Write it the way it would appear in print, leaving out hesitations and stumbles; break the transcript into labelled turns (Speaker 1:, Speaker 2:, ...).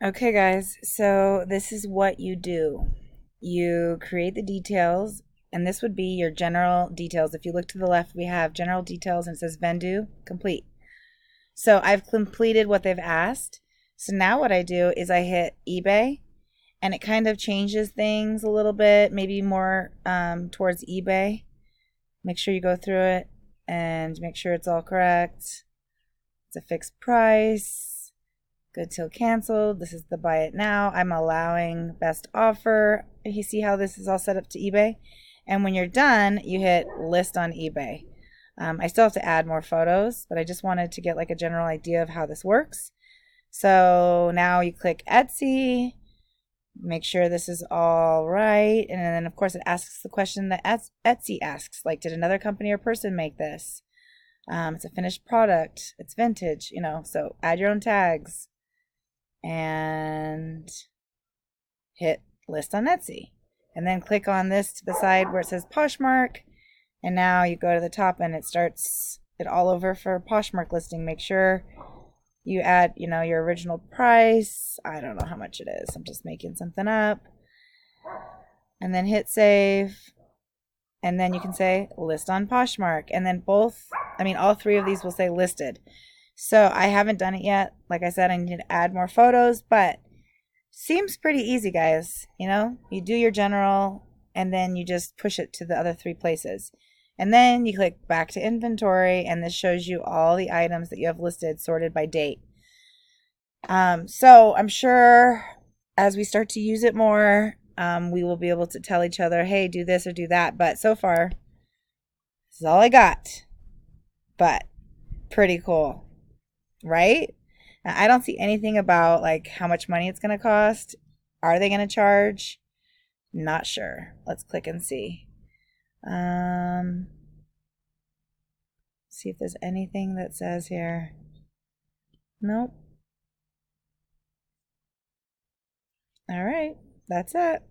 Speaker 1: Okay, guys, so this is what you do. You create the details, and this would be your general details. If you look to the left, we have general details and it says Vendoo complete. So I've completed what they've asked. So now what I do is I hit eBay, and it kind of changes things a little bit, maybe more towards eBay. Make sure you go through it and make sure it's all correct. It's a fixed price. Good till canceled. This is the buy it now. I'm allowing best offer. You see how this is all set up to eBay? And when you're done, you hit list on eBay. I still have to add more photos, but I just wanted to get like a general idea of how this works. So now you click Etsy, make sure this is all right. And then of course it asks the question that Etsy asks, like, did another company or person make this? It's a finished product. It's vintage, so add your own tags and hit list on Etsy. And then click on this to the side where it says Poshmark. And now you go to the top and it starts it all over for Poshmark listing. Make sure you add, your original price. I don't know how much it is. I'm just making something up. And then hit save. And then you can say list on Poshmark. And then all three of these will say listed. So I haven't done it yet. Like I said, I need to add more photos, but seems pretty easy, guys. You do your general and then you just push it to the other three places. And then you click back to inventory, and this shows you all the items that you have listed sorted by date. So I'm sure as we start to use it more, we will be able to tell each other, hey, do this or do that. But so far, this is all I got. But pretty cool, right? Now, I don't see anything about like how much money it's going to cost. Are they going to charge? Not sure. Let's click and see. See if there's anything that says here. Nope. All right. That's it.